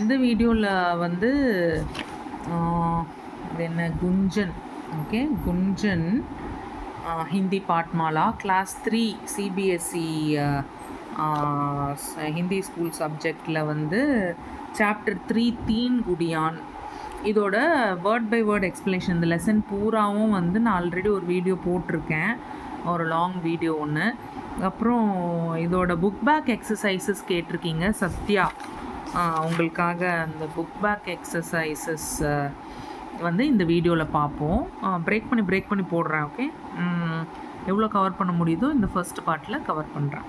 இந்த வீடியோவில் வந்து இது என்ன Gunjan, okay, Gunjan Hindi Pathmala class 3 CBSE Hindi school சப்ஜெக்டில் வந்து சாப்டர் 3 தீன் குடியான், இதோட வேர்ட் பை வேர்ட் எக்ஸ்ப்ளனேஷன். இந்த லெசன் பூராவும் வந்து நான் ஆல்ரெடி ஒரு வீடியோ போட்டிருக்கேன், ஒரு லாங் வீடியோ ஒன்று. அப்புறம் இதோட புக் பேக் எக்ஸசைசஸ் கேட்டிருக்கீங்க சத்யா, உங்களுக்காக அந்த புக் பேக் எக்ஸசைசஸ் வந்து இந்த வீடியோவில் பார்ப்போம். பிரேக் பண்ணி போடுறேன். ஓகே, எவ்வளோ கவர் பண்ண முடியுதோ இந்த ஃபர்ஸ்ட் பார்ட்டில் கவர் பண்ணுறேன்.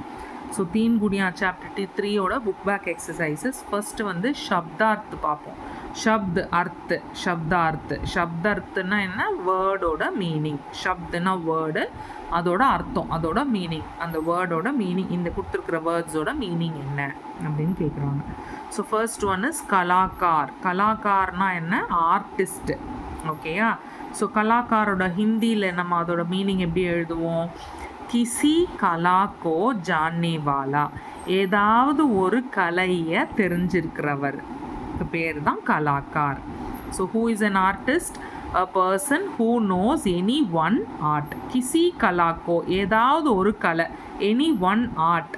ஸோ தீன் குடியா சாப்டர் 3யோட புக் பேக் எக்ஸசைசஸ். ஃபர்ஸ்ட்டு வந்து ஷப்தார்த் பார்ப்போம். ஷப்தார்த்துனா என்ன? வேர்டோட மீனிங். ஷப்துனா வேர்டு, அதோட அர்த்தம், அதோட மீனிங், அந்த வேர்டோட மீனிங், இந்த கொடுத்துருக்குற வேர்ட்ஸோட மீனிங் என்ன அப்படின்னு கேட்குறாங்க. ஸோ ஃபர்ஸ்ட் ஒன் இஸ் கலாக்கார். கலாக்கார்னா என்ன? ஆர்டிஸ்ட்டு. ஓகேயா? ஸோ கலாக்காரோட ஹிந்தியில் நம்ம அதோட மீனிங் எப்படி எழுதுவோம்? கிசி கலாக்கோ ஜானேவாலா, ஏதாவது ஒரு கலையை தெரிஞ்சிருக்கிறவர் பேர் தான் கலாக்கார். So who is an artist? a person who knows any one art. கிசி கலாக்கோ, ஏதாவது ஒரு கலை, எனி ஒன் ஆர்ட்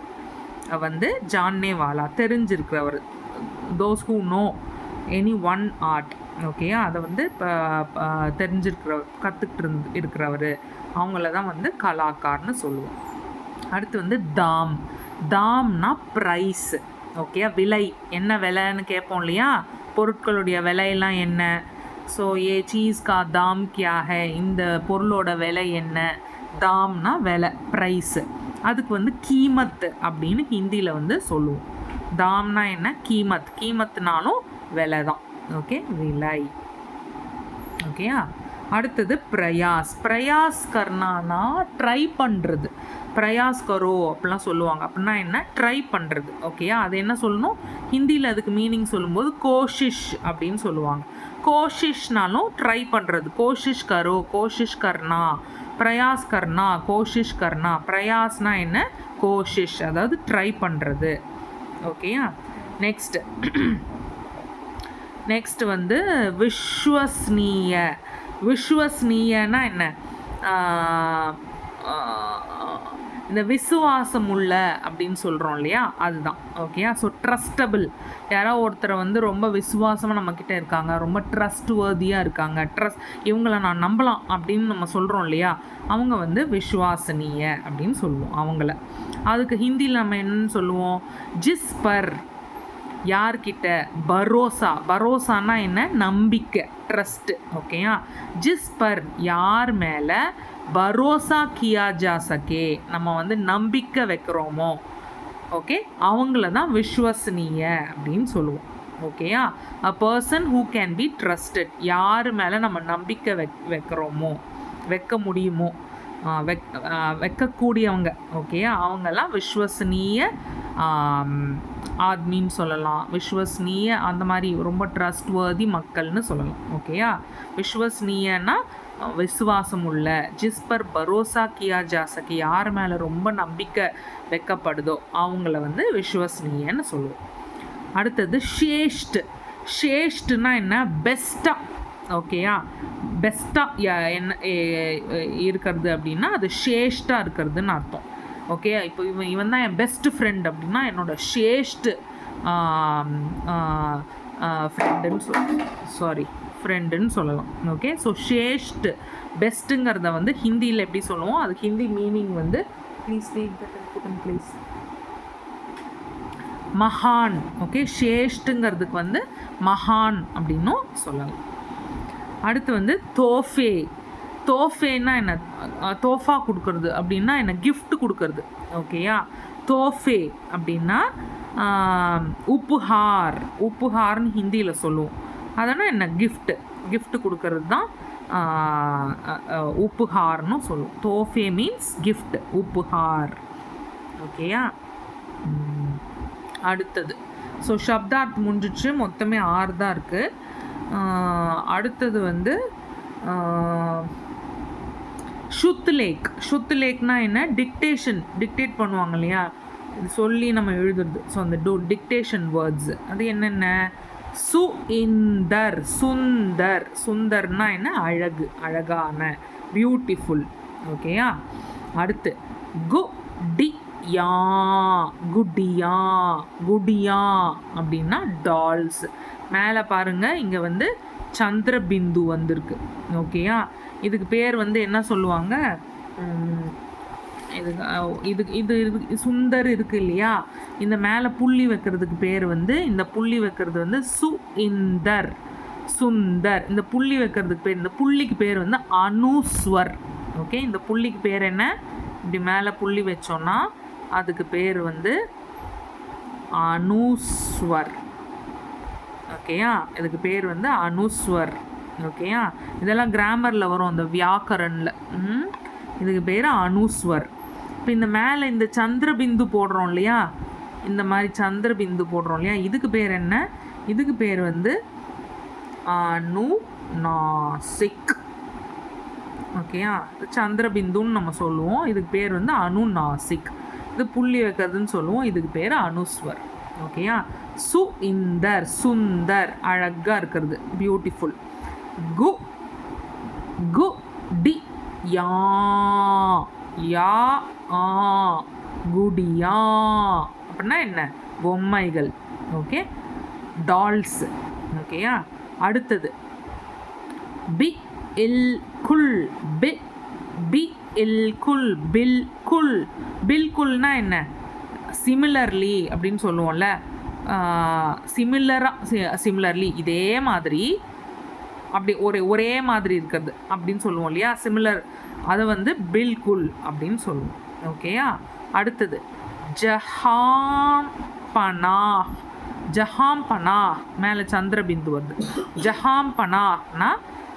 வந்து ஜானேவாலா, தெரிஞ்சிருக்கிறவர். those who know any one art, okay, அதை வந்து தெரிஞ்சிருக்கிறவர், கற்றுக்கிட்டு இருக்கிறவர், அவங்கள தான் வந்து கலாக்கார்னு சொல்லுவோம். அடுத்து வந்து தாம்னா ப்ரைஸ். ஓகே, விலை, என்ன விலைன்னு கேட்போம் இல்லையா, பொருட்களுடைய விலையெல்லாம் என்ன. ஸோ சீஸ் கா தாம் கியா ஹே, இந்த பொருளோட விலை என்ன? தாம்னா விலை, ப்ரைஸு. அதுக்கு வந்து கீமத் அப்படின்னு ஹிந்தியில் வந்து சொல்லுவோம். தாம்னா என்ன? கீமத்னாலும் விலை தான். ஓகே, விலை. ஓகேயா? அடுத்தது பிரயாஸ் கர்னானா ட்ரை பண்ணுறது. பிரயாஸ் கரோ அப்படிலாம் சொல்லுவாங்க. அப்படின்னா என்ன? ட்ரை பண்ணுறது. ஓகேயா? அது என்ன சொல்லணும்? ஹிந்தியில் அதுக்கு மீனிங் சொல்லும்போது கோஷிஷ் அப்படின்னு சொல்லுவாங்க. கோஷிஷ்னாலும் ட்ரை பண்ணுறது. கோஷிஷ் கரோ, கோஷிஷ் கர்னா, பிரயாஸ் கர்னா, கோஷிஷ் கர்னா. பிரயாஸ்னா என்ன? கோஷிஷ், அதாவது ட்ரை பண்ணுறது. ஓகேயா? நெக்ஸ்ட் வந்து விஸ்வஸ்னீயனா என்ன? இந்த விசுவாசம் உள்ள அப்படின்னு சொல்கிறோம் இல்லையா, அதுதான். ஓகேயா? ஸோ ட்ரஸ்டபிள், யாராவது ஒருத்தரை வந்து ரொம்ப விசுவாசமாக நம்மக்கிட்ட இருக்காங்க, ரொம்ப ட்ரஸ்ட் வேர்தியாக இருக்காங்க, இவங்கள நான் நம்பலாம் அப்படின்னு நம்ம சொல்கிறோம் இல்லையா, அவங்க வந்து விஸ்வாசனீய அப்படின்னு சொல்லுவோம் அவங்கள. அதுக்கு ஹிந்தியில் நம்ம என்னன்னு சொல்லுவோம்? ஜிஸ் பர், யார்கிட்ட? பரோசானா என்ன? நம்பிக்கை, ட்ரஸ்ட்டு. ஓகேயா? ஜிஸ் பர், யார் மேலே பரோசா கியா ஜா சகே, நம்ம வந்து நம்பிக்கை வைக்கிறோமோ, ஓகே, அவங்கள தான் விஸ்வசனீய அப்படின்னு சொல்லுவோம். ஓகேயா? A person who can be trusted, யார் மேலே நம்ம நம்பிக்கை வைக்கிறோமோ, வைக்க முடியுமோ, வைக்கக்கூடியவங்க. ஓகேயா? அவங்கெல்லாம் விஸ்வசனீய ஆத்மின்னு சொல்லலாம், விஸ்வஸ்னீய, அந்த மாதிரி ரொம்ப ட்ரஸ்ட் வேர்தி மக்கள்னு சொல்லலாம். ஓகேயா? விஸ்வஸ்னீயனா விசுவாசம் உள்ள. ஜிஸ்பர் பரோசா கியா ஜா சகே, யார் மேலே ரொம்ப நம்பிக்கை வைக்கப்படுதோ அவங்கள வந்து விஸ்வஸ்னீயன்னு சொல்லுவோம். அடுத்தது ஷேஷ்ட்னா என்ன? பெஸ்ட்டாக. ஓகேயா? பெஸ்ட்டாக என்ன இருக்கிறது அப்படின்னா அது ஷேஷ்டாக இருக்கிறதுன்னு அர்த்தம். ஓகே, இப்போ இவன் தான் என் பெஸ்ட் ஃப்ரெண்ட் அப்படின்னா என்னோட ஷேஷ்ட் ஃப்ரெண்டுன்னு சொல்லலாம். ஓகே, ஸோ ஷேஷ்ட், பெஸ்ட்டுங்கிறத வந்து ஹிந்தியில் எப்படி சொல்லுவோம்? அது ஹிந்தி மீனிங் வந்து ப்ளீஸ் மகான். ஓகே, ஷேஷ்ட்டுங்கிறதுக்கு வந்து மகான் அப்படின்னும் சொல்லலாம். அடுத்து வந்து தோஃபேனா என்ன? தோஃபா கொடுக்கறது அப்படின்னா என்ன? கிஃப்ட் கொடுக்கறது. ஓகேயா? தோஃபே அப்படின்னா உப்புஹார்னு ஹிந்தியில் சொல்லுவோம். அதனால் என்ன? கிஃப்ட் கொடுக்கறது தான் உப்புஹார்னு சொல்லுவோம். தோஃபே மீன்ஸ் கிஃப்ட், உப்புஹார். ஓகேயா? அடுத்தது ஸோ ஷப்தார்த் முடிஞ்சிச்சு, மொத்தமே 6 தான் இருக்குது. அடுத்தது வந்து ஷுத்லேக்னா என்ன? டிக்டேட் பண்ணுவாங்க இல்லையா, இது சொல்லி நம்ம எழுதுறது. ஸோ அந்த டிக்டேஷன் வேர்ட்ஸ் அது என்னென்ன? சுஇந்தர் சுந்தர் சுந்தர்னா என்ன அழகு அழகான பியூட்டிஃபுல் ஓகேயா. அடுத்து குடியா குடியா குடியா அப்படின்னா டால்ஸ். மேலே பாருங்கள் இங்கே வந்து சந்திரபிந்து வந்திருக்கு ஓகேயா. இதுக்கு பேர் வந்து என்ன சொல்லுவாங்க, இது இது இது சுந்தர் இருக்குது இல்லையா, இந்த மேலே புள்ளி வைக்கிறதுக்கு பேர் வந்து இந்த புள்ளி வைக்கிறது வந்து சுஇந்தர் சுந்தர். இந்த புள்ளி வைக்கிறதுக்கு பேர் இந்த புள்ளிக்கு பேர் வந்து அனுஸ்வர் ஓகே. இந்த புள்ளிக்கு பேர் என்ன, இப்படி மேலே புள்ளி வச்சோன்னா அதுக்கு பேர் வந்து அனுஸ்வர் ஓகேயா. இதுக்கு பேர் வந்து அனுஸ்வர் ஓகேயா. இதெல்லாம் கிராமரில் வரும் அந்த வியாக்கரனில். இதுக்கு பேர் அனுஸ்வர். இப்போ இந்த மேலே இந்த சந்திரபிந்து போடுறோம் இல்லையா, இந்த மாதிரி சந்திரபிந்து போடுறோம் இல்லையா, இதுக்கு பேர் என்ன, இதுக்கு பேர் வந்து அனுநாசிக் ஓகேயா. சந்திரபிந்துன்னு நம்ம சொல்லுவோம், இதுக்கு பேர் வந்து அனுநாசிக். இது புள்ளி வைக்கிறதுன்னு சொல்லுவோம், இதுக்கு பேர் அனுஸ்வர் ஓகேயா. சுஇந்தர் சுந்தர் அழகாக இருக்கிறது பியூட்டிஃபுல். கு கு டி யா யா ஆ குடியா அப்படின்னா என்ன, பொம்மைகள் ஓகே, டால்ஸ் ஓகேயா. அடுத்தது பி இல் குல் பி பி இல் குல் பில் குல் பில்குல்னா என்ன, சிமிலர்லி அப்படின்னு சொல்லுவோம்ல, சிமிலர்லி இதே மாதிரி அப்படி ஒரே மாதிரி இருக்கிறது அப்படின்னு சொல்லுவோம் இல்லையா, சிமிலர், அதை வந்து பில்குல் அப்படின்னு சொல்லுவோம் ஓகேயா. அடுத்தது ஜஹாம் பனா ஜஹாம் பனா, மேலே சந்திரபிந்து வருது. ஜஹாம் பனானா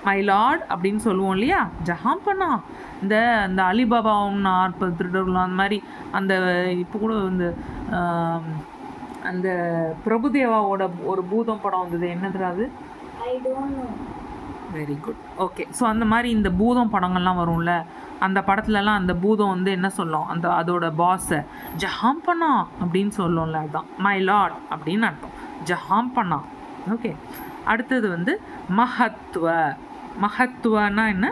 மை லார்ட் அப்படின்னு சொல்லுவோம் இல்லையா, ஜஹாம் பனா. இந்த இந்த அலிபாபா 40 திருடர்கள் அந்த மாதிரி அந்த இப்போ கூட இந்த அந்த பிரபுதேவாவோட ஒரு பூதம் படம் வந்தது, என்னதுராது, வெரி குட் ஓகே. ஸோ அந்த மாதிரி இந்த பூதம் படங்கள்லாம் வரும்ல, அந்த படத்துலலாம் அந்த பூதம் வந்து என்ன சொல்லும், அந்த அதோட பாஸை ஜஹாம் பண்ணா அப்படின்னு சொல்லும்ல, அதுதான் மை லார்ட் அப்படின்னு அர்த்தம், ஜஹாம் பண்ணா ஓகே. அடுத்தது வந்து மஹத்வ. மஹத்வனா என்ன,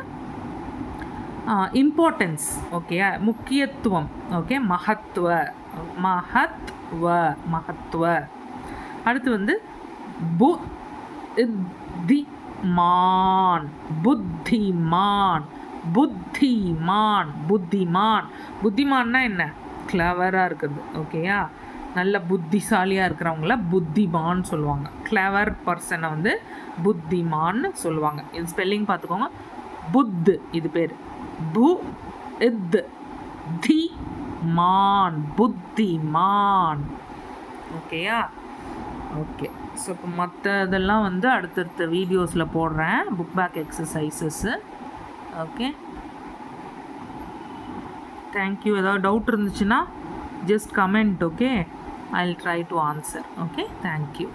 இம்பார்ட்டன்ஸ் ஓகே, முக்கியத்துவம் ஓகே, மஹத்வ மஹத்வ மஹத்வ. அடுத்து வந்து புத்திமான் புத்திமான் புத்திமான் புத்திமான். புத்திமான்னா என்ன, கிளவராக இருக்குது ஓகேயா, நல்ல புத்திசாலியாக இருக்கிறவங்கள புத்திமான் சொல்லுவாங்க. கிளவர் பர்சனை வந்து புத்திமான்னு சொல்லுவாங்க. இது ஸ்பெல்லிங் பார்த்துக்கோங்க, புத்து இது பேர், பு இத் தி மான் புத்திமான் ஓகேயா. ஓகே, ஸோ இப்போ மற்ற இதெல்லாம் வந்து அடுத்தடுத்த வீடியோஸில் போடுறேன், book back exercises okay. Thank you. ஏதாவது டவுட் இருந்துச்சுன்னா just comment okay, I will try to answer okay. Thank you.